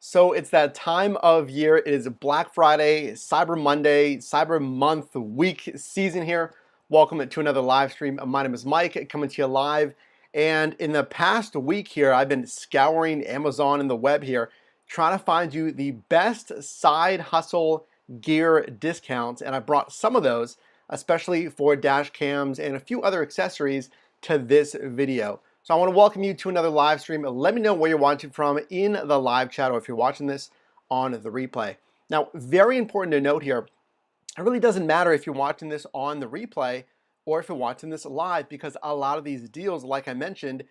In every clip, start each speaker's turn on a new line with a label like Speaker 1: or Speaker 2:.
Speaker 1: So it's that time of year. It is Black Friday, Cyber Monday, Cyber Month, week, season here. Welcome to another live stream. My name is Mike, coming to you live. And in the past week here, I've been scouring Amazon and the web here, trying to find you the best side hustle gear discounts. And I brought some of those, especially for dash cams and a few other accessories, to this video. So I want to welcome you to another live stream. Let me know where you're watching from in the live chat or if you're watching this on the replay. Now, very important to note here, it really doesn't matter if you're watching this on the replay or if you're watching this live, because a lot of these deals, like I mentioned,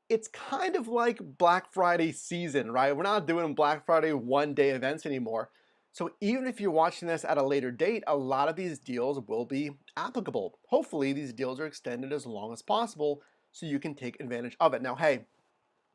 Speaker 1: it's kind of like Black Friday season, right? We're not doing Black Friday one-day events anymore. So even if you're watching this at a later date, a lot of these deals will be applicable. Hopefully these deals are extended as long as possible so you can take advantage of it. Now, hey,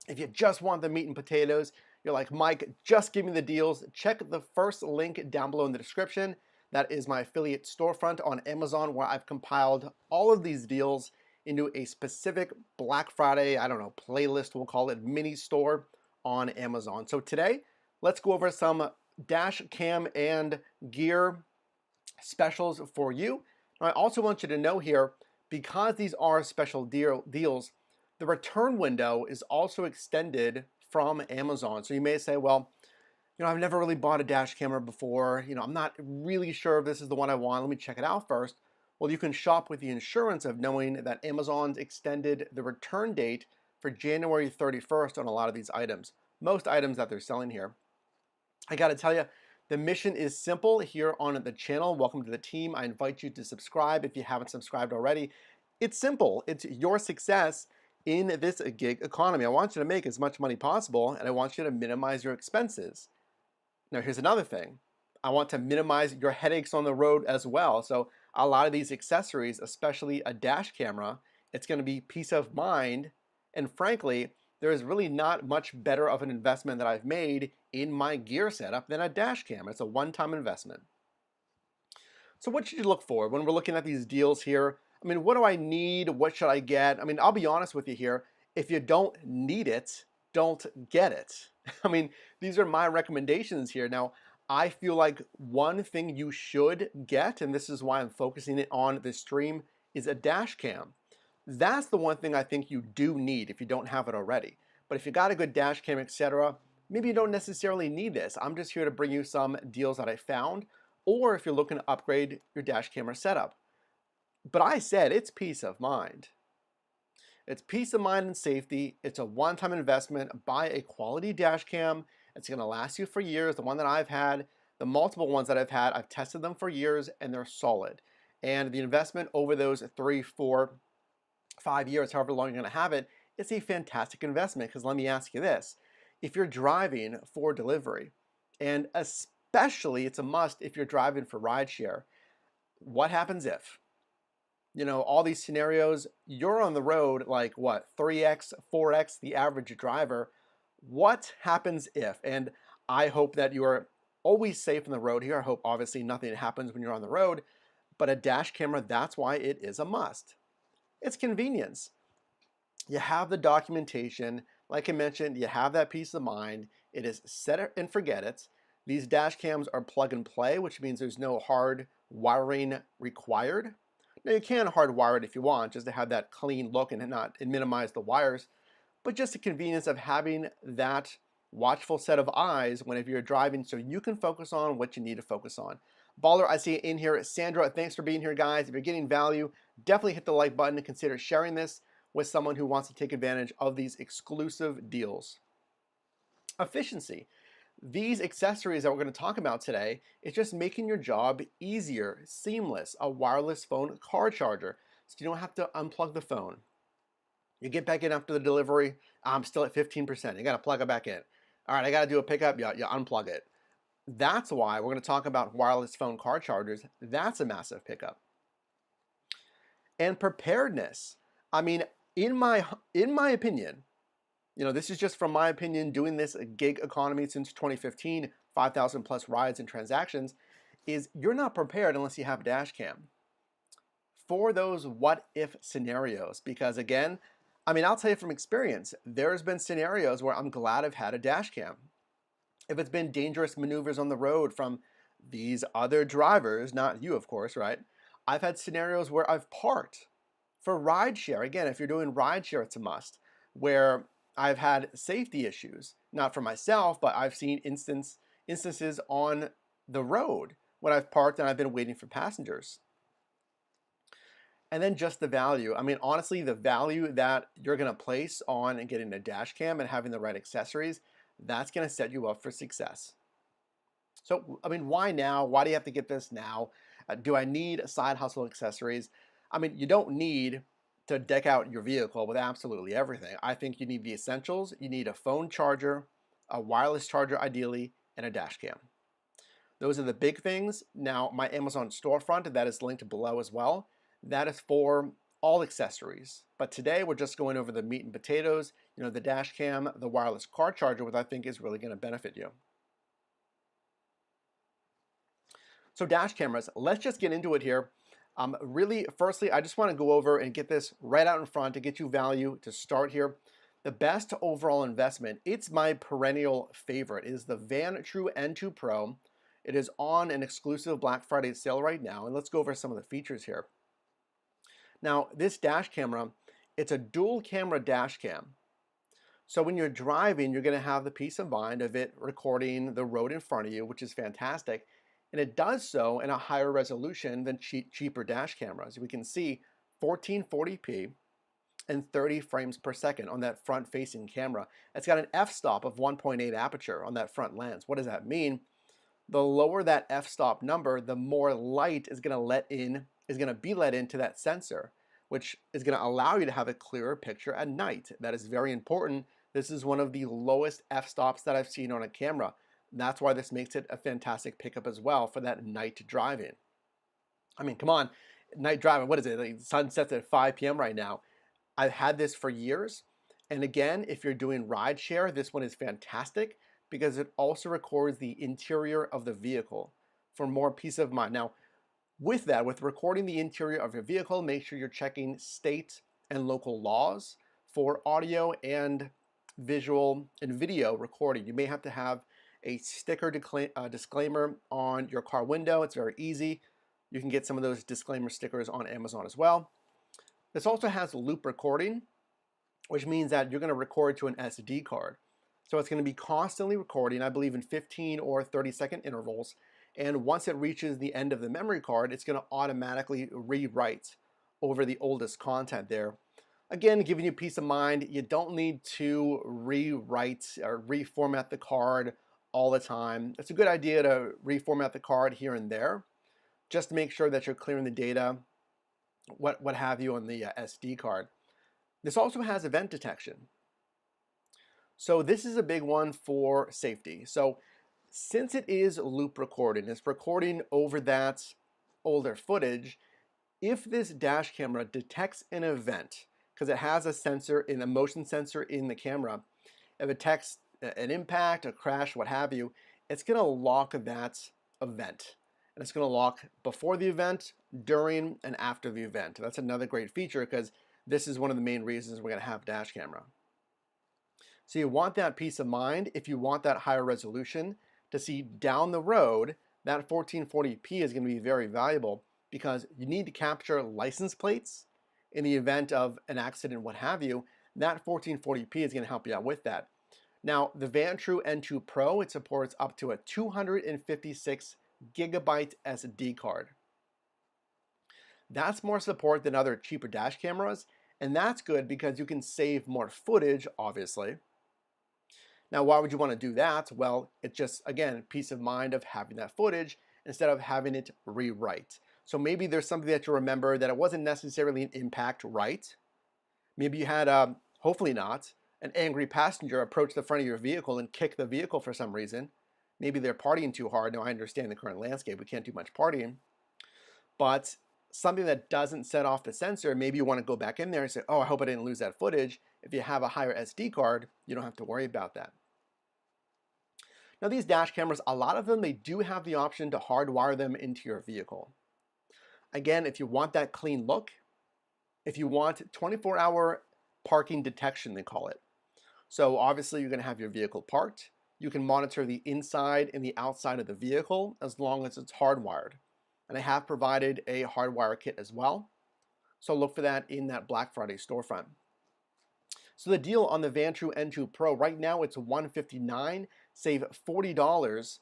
Speaker 1: if you just want the meat and potatoes, you're like, Mike, just give me the deals. Check the first link down below in the description. That is my affiliate storefront on Amazon, where I've compiled all of these deals into a specific Black Friday, I don't know, playlist, we'll call it, mini store on Amazon. So today, let's go over some dash cam and gear specials for you. Now, I also want you to know here, because these are special deals, the return window is also extended from Amazon. So you may say, well, I've never really bought a dash camera before. I'm not really sure if this is the one I want. Let me check it out first. Well, you can shop with the insurance of knowing that Amazon's extended the return date for January 31st on a lot of these items. Most items that they're selling here. I got to tell you, the mission is simple here on the channel. Welcome to the team. I invite you to subscribe if you haven't subscribed already. It's simple. It's your success in this gig economy. I want you to make as much money possible, and I want you to minimize your expenses. Now, here's another thing. I want to minimize your headaches on the road as well. So a lot of these accessories, especially a dash camera, it's going to be peace of mind. And frankly, there is really not much better of an investment that I've made in my gear setup than a dash cam. It's a one-time investment. So what should you look for when we're looking at these deals here? I mean, what do I need? What should I get? I mean, I'll be honest with you here. If you don't need it, don't get it. I mean, these are my recommendations here. Now, I feel like one thing you should get, and this is why I'm focusing it on this stream, is a dash cam. That's the one thing I think you do need if you don't have it already. But if you got a good dash cam, etc., maybe you don't necessarily need this. I'm just here to bring you some deals that I found, or if you're looking to upgrade your dash camera setup. But I said it's peace of mind. It's peace of mind and safety. It's a one-time investment. Buy a quality dash cam. It's going to last you for years. The one that I've had, the multiple ones that I've had, I've tested them for years and they're solid. And the investment over those 3, 4, 5 years, however long you're going to have it, it's a fantastic investment. Because let me ask you this. If you're driving for delivery, and especially it's a must if you're driving for rideshare, what happens if? All these scenarios, you're on the road like what, 3x, 4x the average driver. What happens if? And I hope that you are always safe on the road here. I hope obviously nothing happens when you're on the road, but a dash camera, that's why it is a must. It's convenience. You have the documentation. Like I mentioned, you have that peace of mind. It is set it and forget it. These dash cams are plug and play, which means there's no hard wiring required. Now you can hardwire it if you want, just to have that clean look and minimize the wires, but just the convenience of having that watchful set of eyes whenever you're driving so you can focus on what you need to focus on. Baller, I see it in here. Sandra, thanks for being here, guys. If you're getting value, definitely hit the like button and consider sharing this with someone who wants to take advantage of these exclusive deals. Efficiency. These accessories that we're going to talk about today is just making your job easier, seamless. A wireless phone car charger, so you don't have to unplug the phone. You get back in after the delivery, I'm still at 15%. You got to plug it back in. All right, I got to do a pickup, you unplug it. That's why we're going to talk about wireless phone car chargers. That's a massive pickup. And preparedness. I mean, in my opinion, this is just from my opinion, doing this gig economy since 2015, 5,000 plus rides and transactions, is you're not prepared unless you have a dash cam for those what if scenarios. Because again, I mean, I'll tell you from experience, there's been scenarios where I'm glad I've had a dash cam. If it's been dangerous maneuvers on the road from these other drivers, not you, of course, right? I've had scenarios where I've parked for rideshare. Again, if you're doing rideshare, it's a must, where I've had safety issues, not for myself, but I've seen instances on the road when I've parked and I've been waiting for passengers. And then just the value. I mean, honestly, the value that you're going to place on getting a dash cam and having the right accessories, that's going to set you up for success. So, I mean, why now? Why do you have to get this now? Do I need side hustle accessories? I mean, you don't need to deck out your vehicle with absolutely everything. I think you need the essentials. You need a phone charger, a wireless charger ideally, and a dash cam. Those are the big things. Now, my Amazon storefront, that is linked below as well. That is for all accessories. But today we're just going over the meat and potatoes, the dash cam, the wireless car charger, which I think is really going to benefit you. So dash cameras, let's just get into it here. Really, firstly, I just want to go over and get this right out in front to get you value to start here. The best overall investment, it's my perennial favorite, is the Vantrue N2 Pro. It is on an exclusive Black Friday sale right now, and let's go over some of the features here. Now, this dash camera, it's a dual camera dash cam. So when you're driving, you're going to have the peace of mind of it recording the road in front of you, which is fantastic. And it does so in a higher resolution than cheaper dash cameras. We can see 1440p and 30 frames per second on that front-facing camera. It's got an f-stop of 1.8 aperture on that front lens. What does that mean? The lower that f-stop number, the more light is going to be let into that sensor, which is going to allow you to have a clearer picture at night. That is very important. This is one of the lowest f-stops that I've seen on a camera. That's why this makes it a fantastic pickup as well for that night driving. I mean, come on, night driving, what is it? Like sun sets at 5 p.m. right now. I've had this for years. And again, if you're doing rideshare, this one is fantastic because it also records the interior of the vehicle for more peace of mind. Now, with that, with recording the interior of your vehicle, make sure you're checking state and local laws for audio and visual and video recording. You may have to have a sticker disclaimer on your car window. It's very easy. You can get some of those disclaimer stickers on Amazon as well. This also has loop recording, which means that you're going to record to an SD card. So it's going to be constantly recording, I believe in 15 or 30-second intervals. And once it reaches the end of the memory card, it's going to automatically rewrite over the oldest content there. Again, giving you peace of mind. You don't need to rewrite or reformat the card all the time. It's a good idea to reformat the card here and there, just to make sure that you're clearing the data, what have you on the SD card. This also has event detection. So this is a big one for safety. So since it is loop recording, it's recording over that older footage, if this dash camera detects an event, because it has a motion sensor in the camera, if it detects an impact, a crash, what have you, it's going to lock that event. And it's going to lock before the event, during, and after the event. That's another great feature because this is one of the main reasons we're going to have dash camera. So you want that peace of mind. If you want that higher resolution to see down the road, that 1440p is going to be very valuable because you need to capture license plates in the event of an accident, what have you. That 1440p is going to help you out with that. Now, the Vantrue N2 Pro, it supports up to a 256 gigabyte SD card. That's more support than other cheaper dash cameras, and that's good because you can save more footage, obviously. Now, why would you want to do that? Well, it's just, again, peace of mind of having that footage instead of having it rewrite. So maybe there's something that you remember that it wasn't necessarily an impact right. Maybe you had, hopefully not, an angry passenger approach the front of your vehicle and kick the vehicle for some reason. Maybe they're partying too hard. Now, I understand the current landscape. We can't do much partying. But something that doesn't set off the sensor, maybe you want to go back in there and say, oh, I hope I didn't lose that footage. If you have a higher SD card, you don't have to worry about that. Now, these dash cameras, a lot of them, they do have the option to hardwire them into your vehicle. Again, if you want that clean look, if you want 24-hour parking detection, they call it. So obviously you're going to have your vehicle parked. You can monitor the inside and the outside of the vehicle as long as it's hardwired. And I have provided a hardwire kit as well. So look for that in that Black Friday storefront. So the deal on the Vantrue N2 Pro, right now it's $159, save $40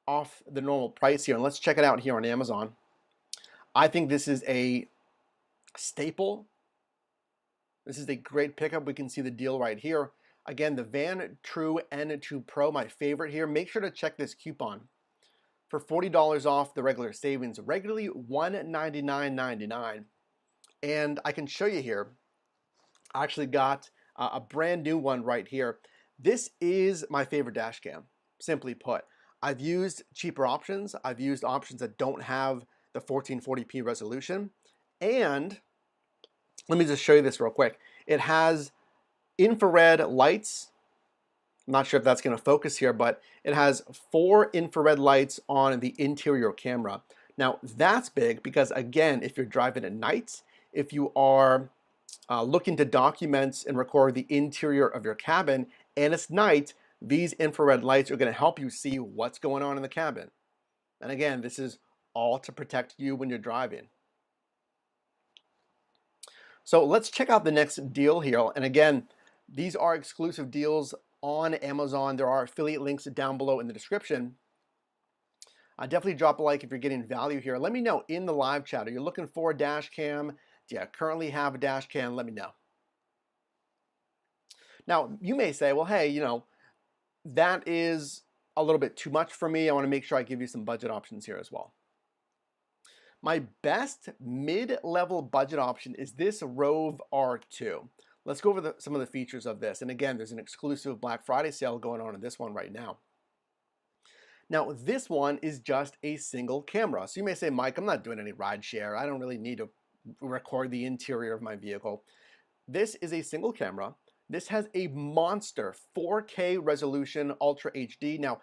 Speaker 1: off the normal price here. And let's check it out here on Amazon. I think this is a staple. This is a great pickup. We can see the deal right here. Again, the Vantrue N2 Pro, my favorite here. Make sure to check this coupon for $40 off the regular savings, regularly $199.99. And I can show you here, I actually got a brand new one right here. This is my favorite dash cam, simply put. I've used cheaper options. I've used options that don't have the 1440p resolution. And let me just show you this real quick. It has infrared lights. I'm not sure if that's going to focus here, but it has 4 infrared lights on the interior camera. Now that's big because, again, if you're driving at night, if you are looking to document and record the interior of your cabin and it's night, these infrared lights are going to help you see what's going on in the cabin. And again, this is all to protect you when you're driving. So let's check out the next deal here. And again, these are exclusive deals on Amazon. There are affiliate links down below in the description. Definitely drop a like if you're getting value here. Let me know in the live chat. Are you looking for a dash cam? Do you currently have a dash cam? Let me know. Now, you may say, well, hey, that is a little bit too much for me. I want to make sure I give you some budget options here as well. My best mid-level budget option is this Rove R2. Let's go over some of the features of this. And again, there's an exclusive Black Friday sale going on in this one right now. Now, this one is just a single camera. So you may say, Mike, I'm not doing any ride share. I don't really need to record the interior of my vehicle. This is a single camera. This has a monster 4K resolution Ultra HD. Now,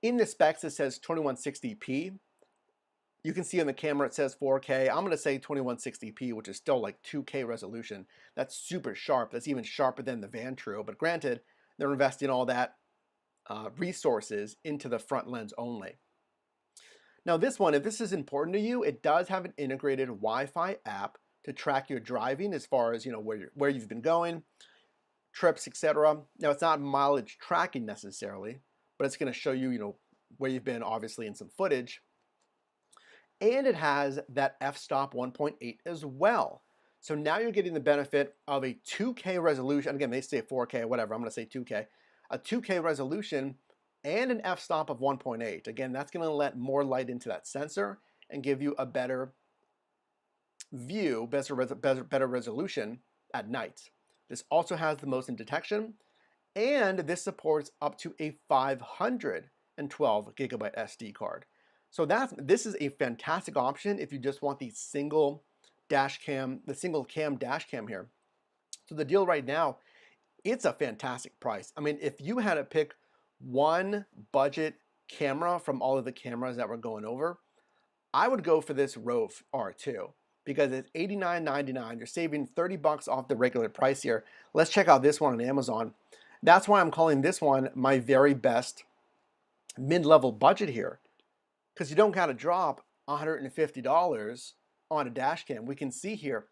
Speaker 1: in the specs, it says 2160p. You can see on the camera it says 4K. I'm going to say 2160p, which is still like 2K resolution. That's super sharp. That's even sharper than the Vantrue. But granted, they're investing all that resources into the front lens only. Now this one, if this is important to you, it does have an integrated Wi-Fi app to track your driving as far as where you've been going, trips, etc. Now it's not mileage tracking necessarily, but it's going to show you where you've been, obviously, in some footage. And it has that f-stop 1.8 as well. So now you're getting the benefit of a 2K resolution. Again, they say 4K, whatever. I'm going to say 2K. A 2K resolution and an f-stop of 1.8. Again, that's going to let more light into that sensor and give you a better view, better resolution at night. This also has the motion detection, and this supports up to a 512 gigabyte SD card. So this is a fantastic option if you just want the single cam dash cam here. So the deal right now, it's a fantastic price. I mean, if you had to pick one budget camera from all of the cameras that we're going over, I would go for this Rove R2 because it's $89.99. You're saving $30 off the regular price here. Let's check out this one on Amazon. That's why I'm calling this one my very best mid-level budget here, because you don't got to drop $150 on a dash cam. We can see here,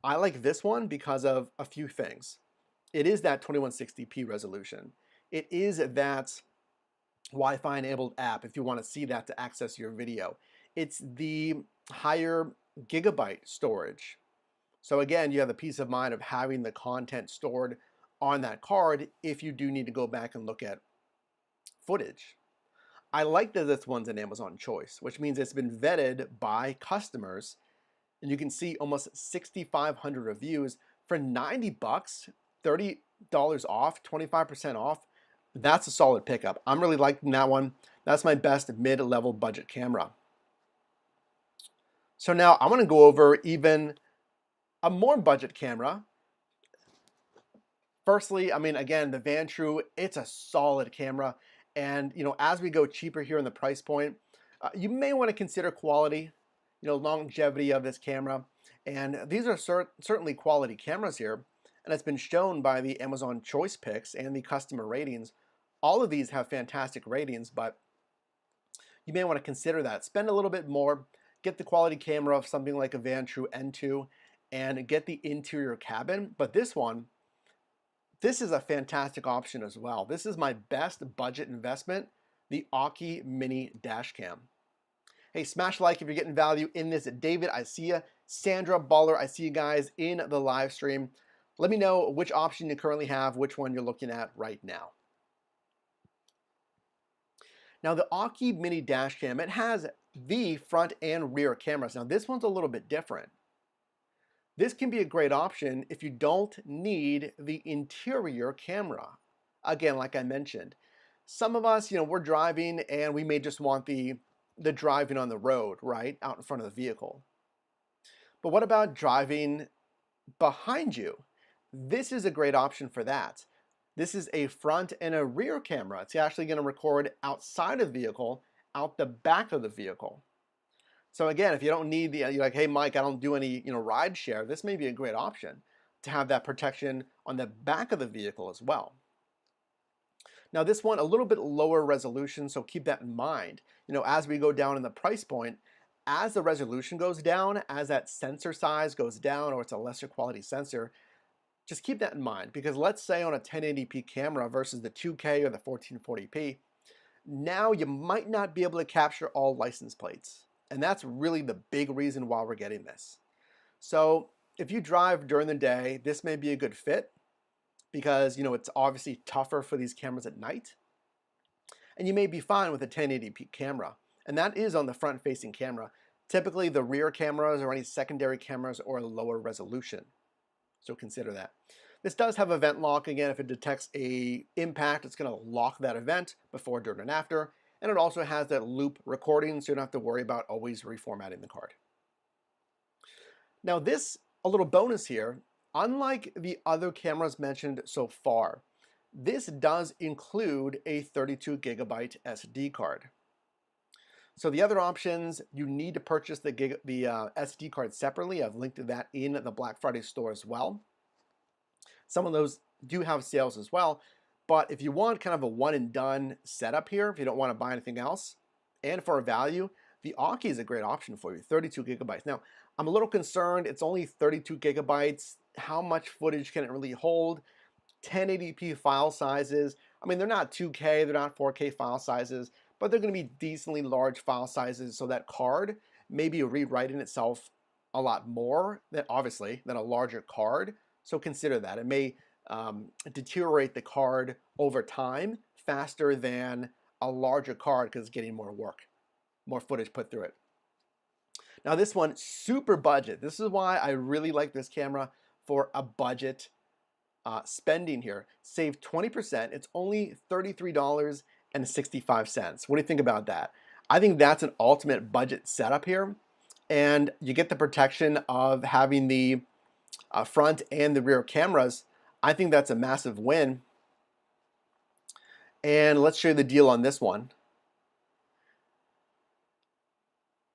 Speaker 1: I like this one because of a few things. It is that 2160p resolution. It is that Wi-Fi enabled app if you want to see that to access your video. It's the higher gigabyte storage. So again, you have the peace of mind of having the content stored on that card if you do need to go back and look at footage. I like that this one's an Amazon choice, which means it's been vetted by customers, and you can see almost 6,500 reviews for $90, $30 off, 25% off. That's a solid pickup. I'm really liking that one. That's my best mid-level budget camera. So now I want to go over even a more budget camera. Firstly, I mean, again, the Vantrue, it's a solid camera. And, as we go cheaper here in the price point, you may want to consider quality, longevity of this camera. And these are certainly quality cameras here. And it's been shown by the Amazon choice picks and the customer ratings All of these have fantastic ratings, but you may want to consider that. Spend a little bit more, get the quality camera of something like a Vantrue N2, and get the interior cabin. But this is a fantastic option as well. This is my best budget investment, the Aukey Mini Dash Cam. Hey, smash like if you're getting value in this. David, I see you. Sandra, Baller, I see you guys in the live stream. Let me know which option you currently have, which one you're looking at right now. Now the Aukey Mini Dash Cam, it has the front and rear cameras. Now this one's a little bit different. This can be a great option if you don't need the interior camera. Again, like I mentioned, some of us, we're driving and we may just want the driving on the road, right, out in front of the vehicle. But what about driving behind you? This is a great option for that. This is a front and a rear camera. It's actually going to record outside of the vehicle, out the back of the vehicle. So again, if you don't need you're like, hey Mike, I don't do any ride share, this may be a great option to have that protection on the back of the vehicle as well. Now this one, a little bit lower resolution, so keep that in mind. As we go down in the price point, as the resolution goes down, as that sensor size goes down, or it's a lesser quality sensor, just keep that in mind, because let's say on a 1080p camera versus the 2K or the 1440p, now you might not be able to capture all license plates. And that's really the big reason why we're getting this. So if you drive during the day, this may be a good fit because it's obviously tougher for these cameras at night. And you may be fine with a 1080p camera. And that is on the front facing camera. Typically the rear cameras or any secondary cameras or a lower resolution. So consider that. This does have event lock. Again, if it detects a impact, it's going to lock that event before, during, and after. And it also has that loop recording, so you don't have to worry about always reformatting the card. Now this, a little bonus here, unlike the other cameras mentioned so far, this does include a 32 gigabyte SD card. So the other options, you need to purchase the SD card separately. I've linked to that in the Black Friday store as well. Some of those do have sales as well, but if you want kind of a one and done setup here, if you don't want to buy anything else, and for a value, the Aukey is a great option for you, 32 gigabytes. Now, I'm a little concerned, it's only 32 gigabytes. How much footage can it really hold? 1080p file sizes. I mean, they're not 2K, they're not 4K file sizes, but they're going to be decently large file sizes, so that card may be rewriting itself a lot more than, obviously, than a larger card. So consider that. It may deteriorate the card over time faster than a larger card because it's getting more work, more footage put through it. Now this one, super budget. This is why I really like this camera for a budget spending here. Save 20%. It's only $33.65. What do you think about that? I think that's an ultimate budget setup here. And you get the protection of having the front and the rear cameras. I think that's a massive win. And let's show you the deal on this one.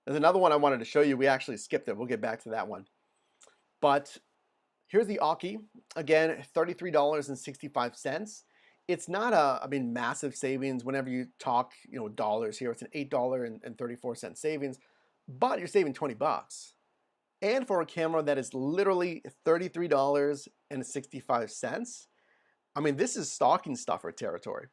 Speaker 1: There's another one I wanted to show you. We actually skipped it. We'll get back to that one. But here's the Aukey. Again, $33.65. It's not a, massive savings whenever you talk, dollars here. It's an $8.34 savings, but you're saving 20 bucks. And for a camera that is literally $33.65, this is stocking stuffer territory.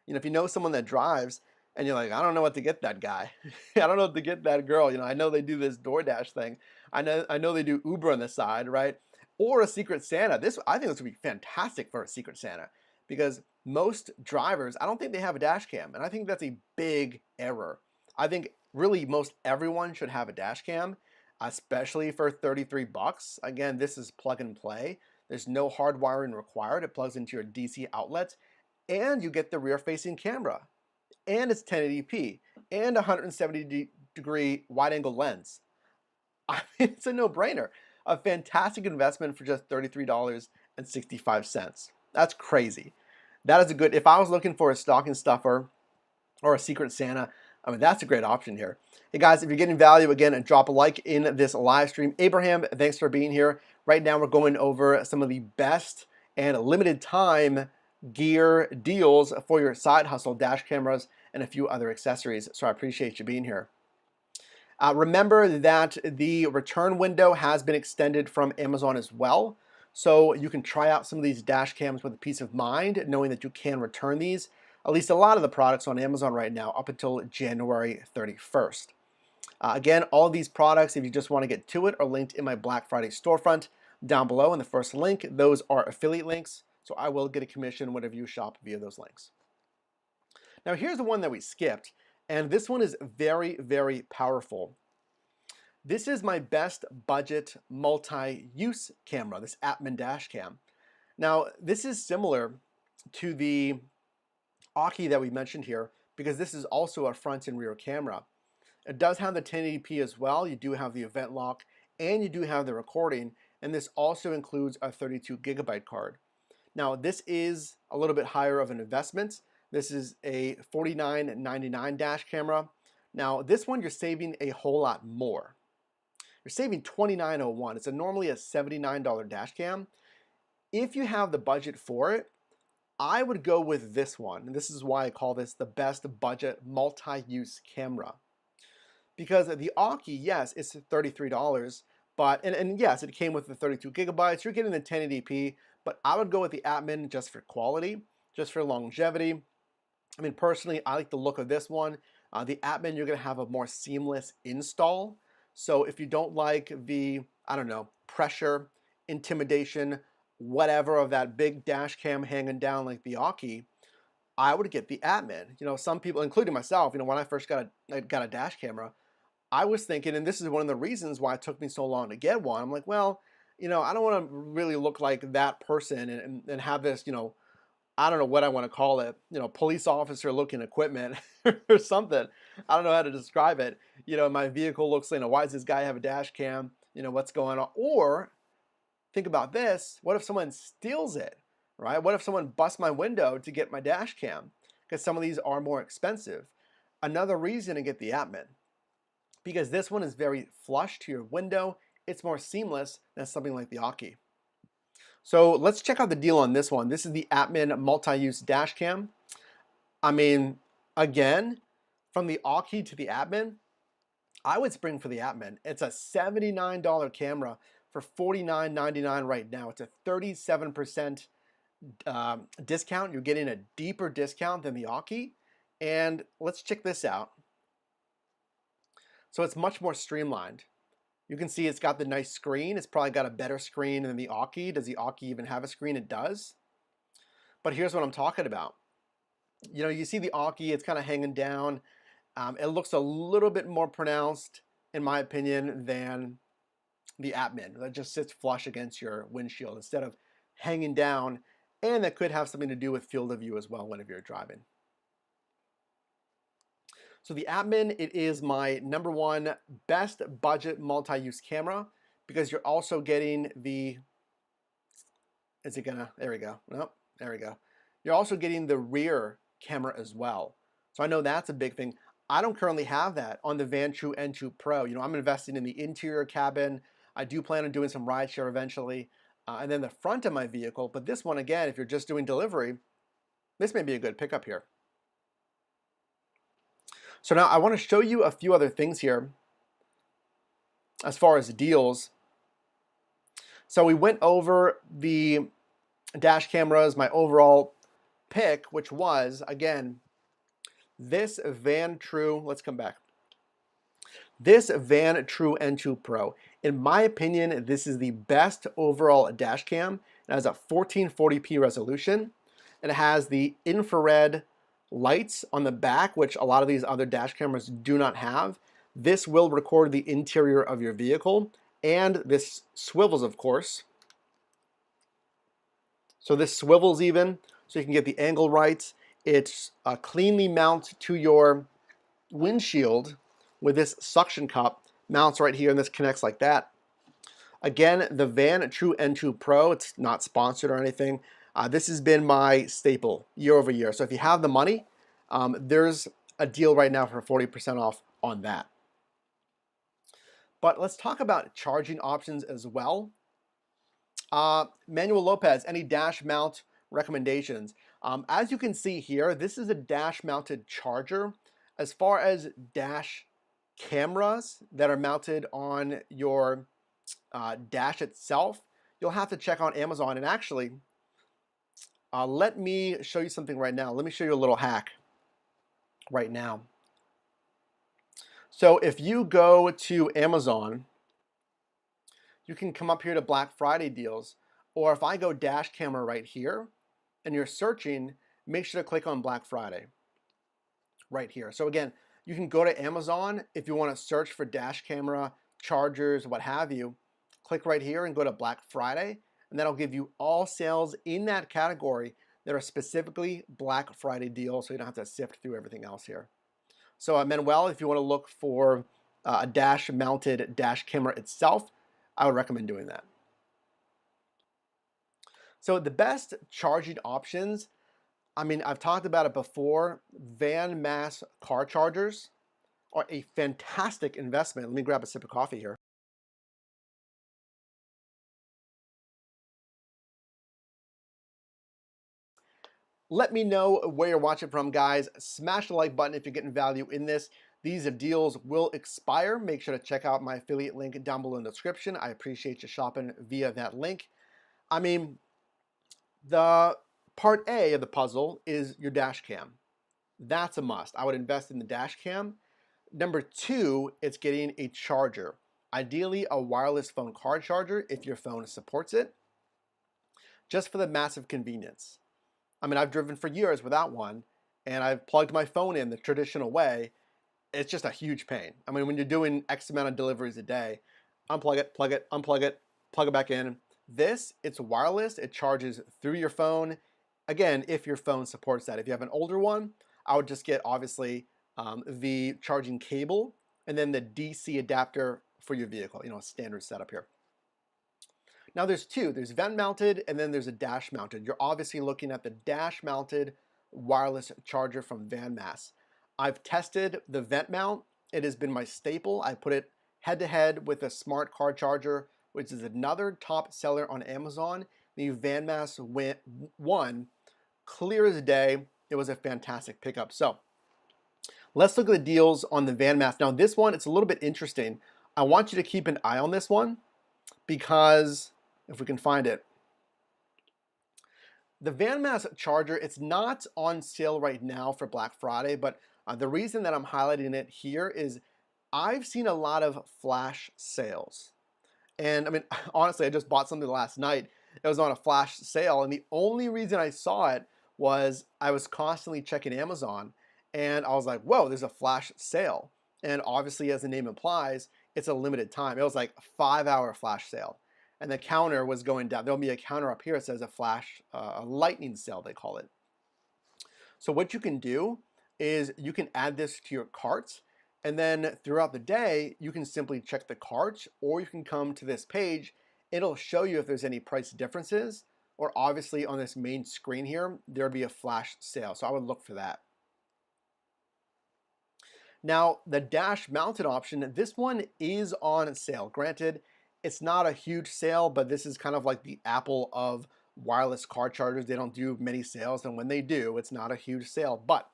Speaker 1: If you know someone that drives and you're like, I don't know what to get that guy. I don't know what to get that girl. I know they do this DoorDash thing. I know they do Uber on the side, right? Or a Secret Santa. I think this would be fantastic for a Secret Santa because most drivers, I don't think they have a dash cam. And I think that's a big error. I think really most everyone should have a dash cam, especially for 33 bucks. Again, this is plug and play. There's no hard wiring required. It plugs into your DC outlet and you get the rear facing camera and it's 1080p and 170 degree wide angle lens. It's a no-brainer. A fantastic investment for just $33.65. That's crazy. That is a good, if I was looking for a stocking stuffer or a Secret Santa, that's a great option here. Hey guys, if you're getting value, again, drop a like in this live stream. Abraham, thanks for being here. Right now we're going over some of the best and limited time gear deals for your side hustle, dash cameras, and a few other accessories. So I appreciate you being here. Remember that the return window has been extended from Amazon as well. So you can try out some of these dash cams with peace of mind, knowing that you can return these, at least a lot of the products on Amazon right now, up until January 31st. Again, all of these products, if you just want to get to it, are linked in my Black Friday storefront down below in the first link. Those are affiliate links, so I will get a commission whenever you shop via those links. Now here's the one that we skipped, and this one is very, very powerful. This is my best budget multi-use camera, this Atman dash cam. Now this is similar to the Aki that we mentioned here, because this is also a front and rear camera. It does have the 1080p as well. You do have the event lock, and you do have the recording, and this also includes a 32 gigabyte card. Now this is a little bit higher of an investment. This is a $49.99 dash camera. Now this one you're saving a whole lot more. You're saving $29.01. It's normally a $79 dash cam. If you have the budget for it, I would go with this one. And this is why I call this the best budget multi-use camera. Because the Aki, yes, it's $33, but, and yes, it came with the 32 gigabytes. You're getting the 1080p, but I would go with the Atman just for quality, just for longevity. I mean, personally, I like the look of this one. The Atman, you're gonna have a more seamless install. So if you don't like the, I don't know, pressure, intimidation, whatever of that big dash cam hanging down like the Aki, I would get the Atman. You know, some people, including myself, you know, when I first got a dash camera, I was thinking, and this is one of the reasons why it took me so long to get one. I'm like, well, you know, I don't want to really look like that person and have this, you know, I don't know what I want to call it, you know, police officer looking equipment or something. I don't know how to describe it. You know, my vehicle looks, you know, why does this guy have a dash cam? You know, what's going on? Or think about this, what if someone steals it, right? What if someone busts my window to get my dash cam? Because some of these are more expensive. Another reason to get the Atman, because this one is very flush to your window. It's more seamless than something like the Aki. So let's check out the deal on this one. This is the Atman multi-use dash cam. I mean, again, from the Aki to the Atman, I would spring for the Atman. It's a $79 camera for $49.99 right now. It's a 37% discount. You're getting a deeper discount than the Aki. And let's check this out. So it's much more streamlined. You can see it's got the nice screen. It's probably got a better screen than the Aki. Does the Aki even have a screen? It does. But here's what I'm talking about. You know, you see the Aki, it's kind of hanging down. It looks a little bit more pronounced, in my opinion, than the Atman. That just sits flush against your windshield instead of hanging down. And that could have something to do with field of view as well whenever you're driving. So the Atman, it is my #1 best budget multi-use camera because you're also getting the, is it gonna, there we go, nope, there we go. You're also getting the rear camera as well. So I know that's a big thing. I don't currently have that on the Vantrue N2 Pro. You know, I'm investing in the interior cabin. I do plan on doing some rideshare eventually. And then the front of my vehicle, but this one again, if you're just doing delivery, this may be a good pickup here. So now I want to show you a few other things here as far as deals. So we went over the dash cameras, my overall pick, which was, again, this Vantrue, let's come back. This Vantrue N2 Pro. In my opinion, this is the best overall dash cam. It has a 1440p resolution, and it has the infrared lights on the back, which a lot of these other dash cameras do not have. This will record the interior of your vehicle, and this swivels, of course. So this swivels even, so you can get the angle right. It's cleanly mounts to your windshield with this suction cup. Mounts right here, and this connects like that. Again, the Vantrue N2 Pro, it's not sponsored or anything. This has been my staple year over year. So if you have the money, there's a deal right now for 40% off on that. But let's talk about charging options as well. Manuel Lopez, any dash mount recommendations? As you can see here, this is a dash mounted charger. As far as dash cameras that are mounted on your dash itself, you'll have to check on Amazon. And actually, let me show you something right now. Let me show you a little hack right now. So if you go to Amazon, you can come up here to Black Friday deals, or if I go dash camera right here and you're searching, make sure to click on Black Friday right here. So again, you can go to Amazon if you want to search for dash camera, chargers, what have you. Click right here and go to Black Friday, and that'll give you all sales in that category that are specifically Black Friday deals, so you don't have to sift through everything else here. So Manuel, if you want to look for a dash mounted dash camera itself, I would recommend doing that. So the best charging options, I mean, I've talked about it before, Van Mass car chargers are a fantastic investment. Let me grab a sip of coffee here. Let me know where you're watching from, guys. Smash the like button if you're getting value in this. These deals will expire. Make sure to check out my affiliate link down below in the description. I appreciate you shopping via that link. I mean, the part A of the puzzle is your dash cam. That's a must. I would invest in the dash cam. Number two, it's getting a charger. Ideally, a wireless phone car charger if your phone supports it, just for the massive convenience. I mean, I've driven for years without one, and I've plugged my phone in the traditional way. It's just a huge pain. I mean, when you're doing X amount of deliveries a day, unplug it, plug it, unplug it, plug it back in. This, it's wireless. It charges through your phone. Again, if your phone supports that. If you have an older one, I would just get, obviously, the charging cable and then the DC adapter for your vehicle, you know, standard setup here. Now there's two, there's vent mounted and then there's a dash mounted. You're obviously looking at the dash mounted wireless charger from Van Mass. I've tested the vent mount. It has been my staple. I put it head to head with a smart car charger, which is another top seller on Amazon. The Van Mass won clear as day. It was a fantastic pickup. So let's look at the deals on the Van Mass. Now this one, it's a little bit interesting. I want you to keep an eye on this one because if we can find it, the Van Mass charger, it's not on sale right now for Black Friday, but the reason that I'm highlighting it here is I've seen a lot of flash sales. And I mean, honestly, I just bought something last night. It was on a flash sale, and the only reason I saw it was I was constantly checking Amazon, and I was like, whoa, there's a flash sale. And obviously, as the name implies, it's a limited time. It was like a 5-hour flash sale. And the counter was going down. There'll be a counter up here that says a flash, a lightning sale, they call it. So what you can do is you can add this to your carts, and then throughout the day, you can simply check the carts, or you can come to this page. It'll show you if there's any price differences, or obviously on this main screen here, there'll be a flash sale. So I would look for that. Now, the dash mounted option, this one is on sale. Granted, it's not a huge sale, but this is kind of like the Apple of wireless car chargers. They don't do many sales, and when they do, it's not a huge sale, but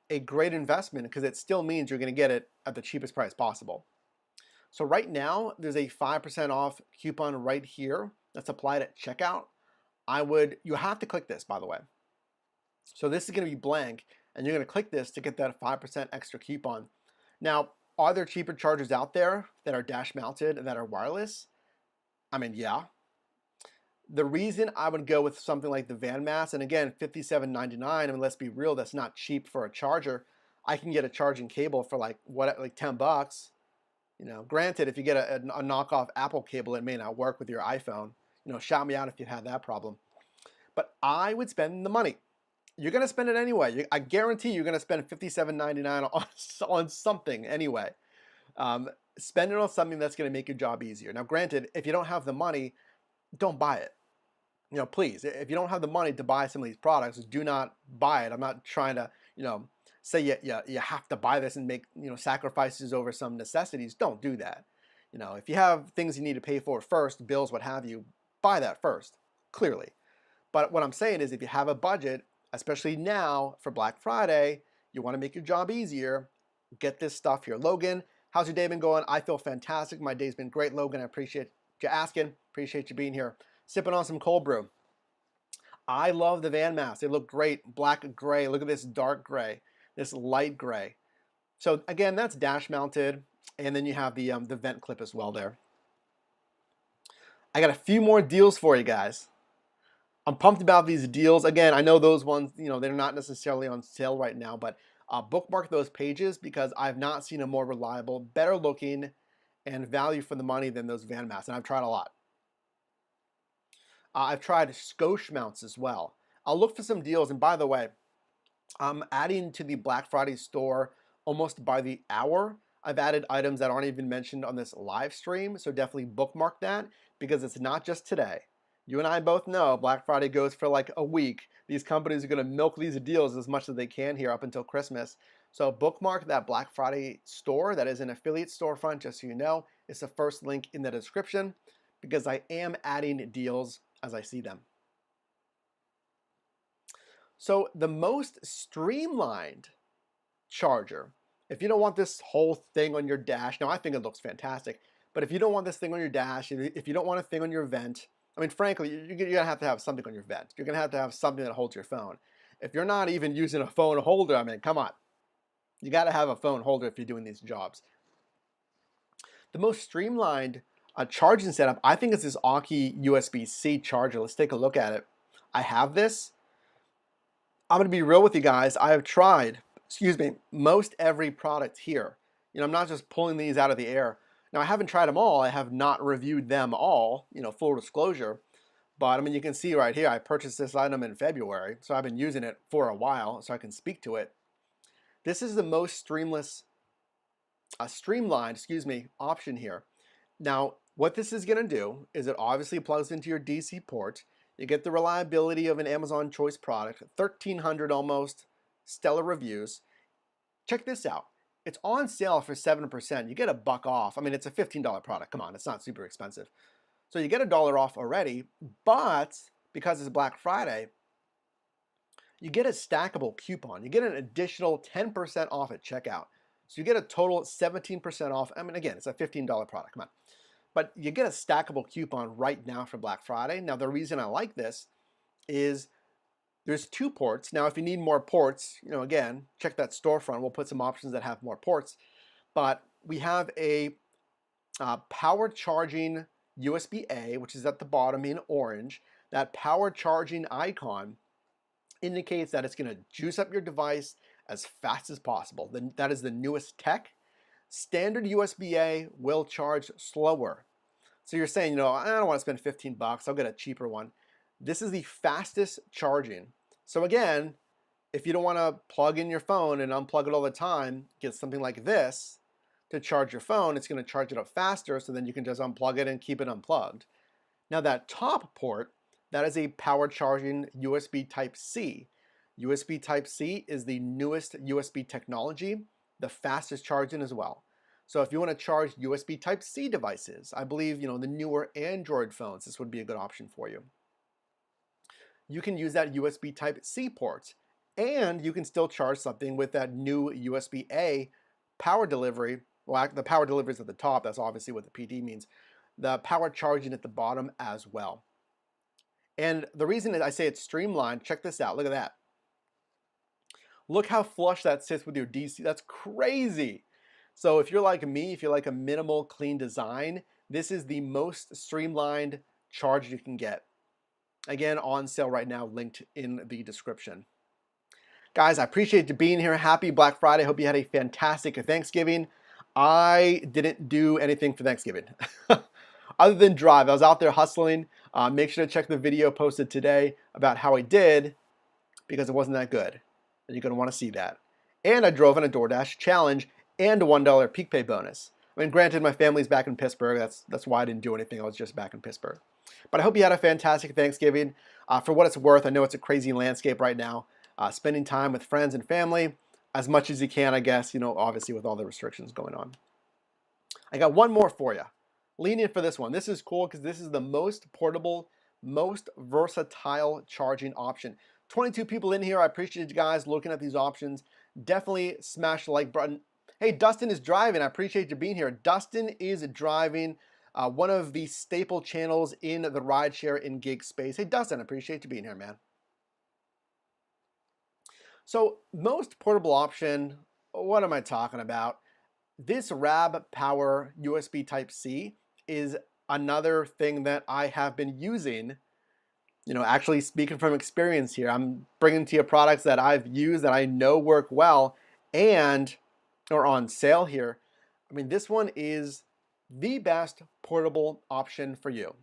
Speaker 1: a great investment because it still means you're going to get it at the cheapest price possible. So right now, there's a 5% off coupon right here that's applied at checkout. You have to click this, by the way. So this is going to be blank, and you're going to click this to get that 5% extra coupon. Now, are there cheaper chargers out there that are dash mounted and that are wireless? I mean, yeah. The reason I would go with something like the Van Mass, and again, $57.99, I mean, let's be real, that's not cheap for a charger. I can get a charging cable for like 10 bucks. You know, granted, if you get a knockoff Apple cable, it may not work with your iPhone. You know, shout me out if you had that problem. But I would spend the money. You're going to spend it anyway. I guarantee you're going to spend $57.99 on something anyway. Spend it on something that's going to make your job easier. Now, granted, if you don't have the money, don't buy it. You know, please, if you don't have the money to buy some of these products, do not buy it. I'm not trying to, you know, say you have to buy this and make, you know, sacrifices over some necessities. Don't do that. You know, if you have things you need to pay for first, bills, what have you, buy that first, clearly. But what I'm saying is if you have a budget, especially now for Black Friday. You want to make your job easier. Get this stuff here. Logan, how's your day been going? I feel fantastic. My day's been great, Logan. I appreciate you asking. Appreciate you being here. Sipping on some cold brew. I love the Van masks. They look great. Black, gray. Look at this dark gray, this light gray. So again, that's dash mounted. And then you have the vent clip as well there. I got a few more deals for you guys. I'm pumped about these deals. Again, I know those ones, they're not necessarily on sale right now, but bookmark those pages because I've not seen a more reliable, better looking, and value for the money than those Van masks, and I've tried a lot. I've tried Scotch mounts as well. I'll look for some deals, and by the way, I'm adding to the Black Friday store almost by the hour. I've added items that aren't even mentioned on this live stream, so definitely bookmark that because it's not just today. You and I both know Black Friday goes for like a week. These companies are going to milk these deals as much as they can here up until Christmas. So bookmark that Black Friday store. That is an affiliate storefront, just so you know. It's the first link in the description because I am adding deals as I see them. So the most streamlined charger, if you don't want this whole thing on your dash, now I think it looks fantastic, but if you don't want this thing on your dash, if you don't want a thing on your vent, I mean, frankly, you're going to have something on your vent. You're going to have something that holds your phone. If you're not even using a phone holder, I mean, come on. You got to have a phone holder if you're doing these jobs. The most streamlined charging setup, I think, is this Aki USB-C charger. Let's take a look at it. I have this. I'm going to be real with you guys. I have tried, most every product here. I'm not just pulling these out of the air. Now, I haven't tried them all. I have not reviewed them all, full disclosure. But, I mean, you can see right here, I purchased this item in February, so I've been using it for a while, so I can speak to it. This is the most streamlined, option here. Now, what this is going to do is it obviously plugs into your DC port. You get the reliability of an Amazon Choice product, 1,300 almost, stellar reviews. Check this out. It's on sale for 7%. You get $1 off. I mean, it's a $15 product. Come on, it's not super expensive. So you get $1 off already, but because it's Black Friday, you get a stackable coupon. You get an additional 10% off at checkout. So you get a total 17% off. I mean, again, it's a $15 product. Come on. But you get a stackable coupon right now for Black Friday. Now, the reason I like this is there's 2 ports. Now, if you need more ports, again, check that storefront. We'll put some options that have more ports. But we have a power charging USB-A, which is at the bottom in orange. That power charging icon indicates that it's going to juice up your device as fast as possible. That is the newest tech. Standard USB-A will charge slower. So you're saying, I don't want to spend 15 bucks. I'll get a cheaper one. This is the fastest charging. So again, if you don't want to plug in your phone and unplug it all the time, get something like this to charge your phone. It's going to charge it up faster, so then you can just unplug it and keep it unplugged. Now that top port, that is a power charging USB Type-C. USB Type-C is the newest USB technology, the fastest charging as well. So if you want to charge USB Type-C devices, I believe, the newer Android phones, this would be a good option for you. You can use that USB Type-C port, and you can still charge something with that new USB-A power delivery. Well, the power delivery is at the top. That's obviously what the PD means. The power charging at the bottom as well. And the reason that I say it's streamlined, check this out. Look at that. Look how flush that sits with your DC. That's crazy. So if you're like me, if you like a minimal, clean design, this is the most streamlined charger you can get. Again, on sale right now, linked in the description. Guys, I appreciate you being here. Happy Black Friday. Hope you had a fantastic Thanksgiving. I didn't do anything for Thanksgiving other than drive. I was out there hustling. Make sure to check the video posted today about how I did because it wasn't that good. And you're going to want to see that. And I drove in a DoorDash challenge and a $1 peak pay bonus. I mean, granted, my family's back in Pittsburgh. That's why I didn't do anything. I was just back in Pittsburgh. But I hope you had a fantastic Thanksgiving. For what it's worth, I know it's a crazy landscape right now. Spending time with friends and family as much as you can, I guess, obviously with all the restrictions going on. I got one more for you. Lean in for this one. This is cool because this is the most portable, most versatile charging option. 22 people in here. I appreciate you guys looking at these options. Definitely smash the like button. Hey, Dustin is driving. I appreciate you being here. Dustin is driving, one of the staple channels in the rideshare and gig space. Hey, Dustin, I appreciate you being here, man. So most portable option, what am I talking about? This RAB Power USB Type-C is another thing that I have been using. Actually speaking from experience here, I'm bringing to you products that I've used that I know work well and are on sale here. I mean, this one is the best portable option for you.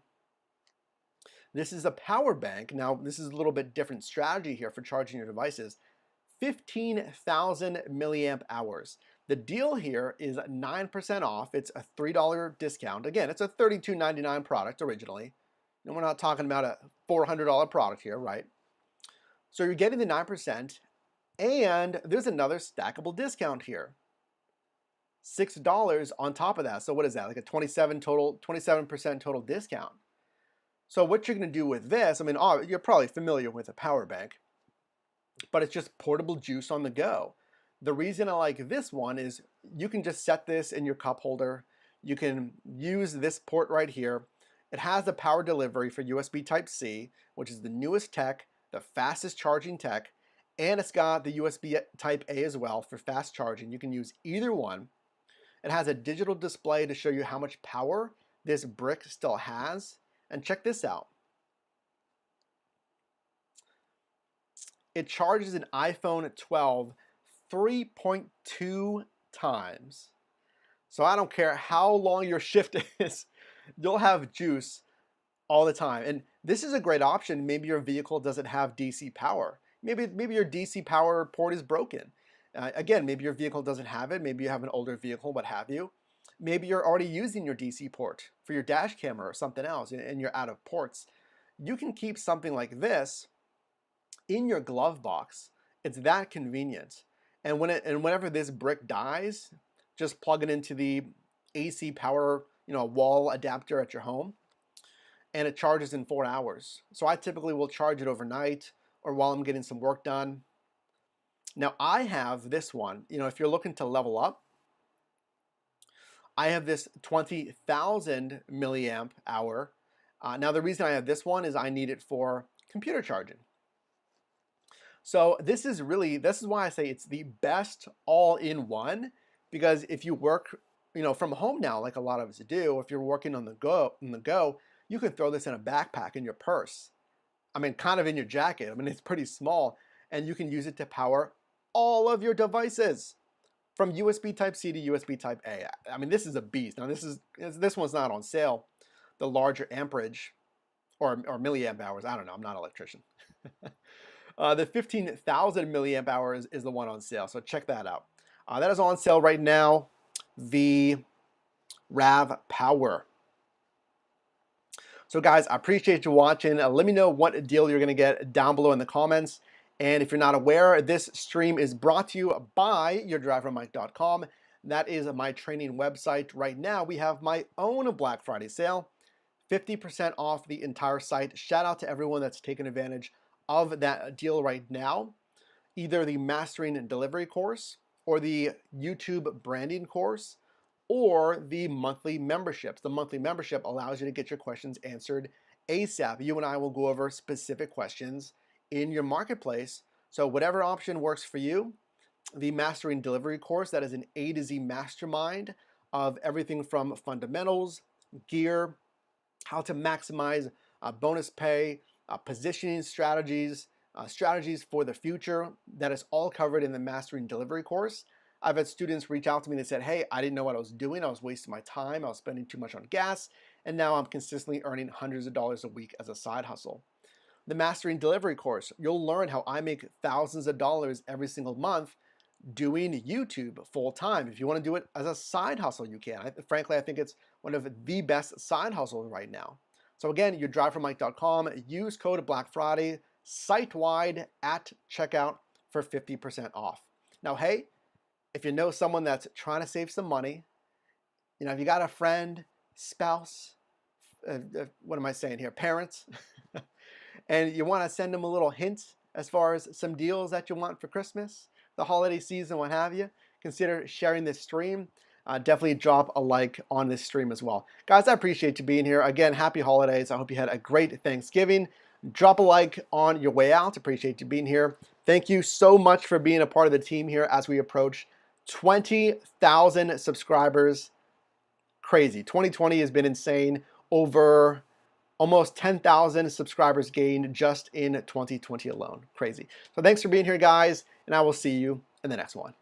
Speaker 1: This is a power bank. Now, this is a little bit different strategy here for charging your devices. 15,000 milliamp hours. The deal here is 9% off. It's a $3 discount. Again, it's a $32.99 product originally. And we're not talking about a $400 product here, right? So you're getting the 9%, and there's another stackable discount here. $6 on top of that. So what is that? Like a 27% total discount. So what you're going to do with this, I mean, you're probably familiar with a power bank, but it's just portable juice on the go. The reason I like this one is you can just set this in your cup holder. You can use this port right here. It has the power delivery for USB Type-C, which is the newest tech, the fastest charging tech, and it's got the USB Type-A as well for fast charging. You can use either one. It has a digital display to show you how much power this brick still has. And check this out. It charges an iPhone 12 3.2 times. So I don't care how long your shift is, you'll have juice all the time. And this is a great option. Maybe your vehicle doesn't have DC power. Maybe your DC power port is broken. Again, maybe your vehicle doesn't have it. Maybe you have an older vehicle, what have you. Maybe you're already using your DC port for your dash camera or something else and you're out of ports. You can keep something like this in your glove box. It's that convenient. And whenever this brick dies, just plug it into the AC power, wall adapter at your home, and it charges in 4 hours. So I typically will charge it overnight or while I'm getting some work done. Now I have this one, if you're looking to level up, I have this 20,000 milliamp hour. Now the reason I have this one is I need it for computer charging. So this is why I say it's the best all-in-one, because if you work, from home now, like a lot of us do, if you're working on the go, you can throw this in a backpack in your purse. I mean, kind of in your jacket. I mean, it's pretty small, and you can use it to power all of your devices from USB Type-C to USB Type-A. I mean, this is a beast. Now, this one's not on sale. The larger amperage or milliamp hours. I don't know. I'm not an electrician. The 15,000 milliamp hours is the one on sale. So check that out. That is on sale right now. The RAV Power. So guys, I appreciate you watching. Let me know what deal you're going to get down below in the comments. And if you're not aware, this stream is brought to you by yourdrivermike.com. That is my training website. Right now, we have my own Black Friday sale, 50% off the entire site. Shout out to everyone that's taken advantage of that deal right now. Either the Mastering and Delivery course, or the YouTube branding course, or the monthly memberships. The monthly membership allows you to get your questions answered ASAP. You and I will go over specific questions in your marketplace. So whatever option works for you. The Mastering Delivery course, that is an A to Z mastermind of everything from fundamentals, gear, how to maximize bonus pay, positioning strategies, strategies for the future. That is all covered in the Mastering Delivery course. I've had students reach out to me and they said, hey, I didn't know what I was doing. I was wasting my time. I was spending too much on gas. And now I'm consistently earning hundreds of dollars a week as a side hustle. The Mastering Delivery course, you'll learn how I make thousands of dollars every single month doing YouTube full time. If you want to do it as a side hustle, you can. Frankly, I think it's one of the best side hustles right now. So again, yourdrivermike.com, use code Black Friday site-wide at checkout for 50% off. Now, hey, if you know someone that's trying to save some money, if you got a friend, spouse, what am I saying here, parents, and you want to send them a little hint as far as some deals that you want for Christmas, the holiday season, what have you, consider sharing this stream. Definitely drop a like on this stream as well. Guys, I appreciate you being here. Again, happy holidays. I hope you had a great Thanksgiving. Drop a like on your way out. Appreciate you being here. Thank you so much for being a part of the team here as we approach 20,000 subscribers. Crazy. 2020 has been insane. Over almost 10,000 subscribers gained just in 2020 alone. Crazy. So thanks for being here, guys, and I will see you in the next one.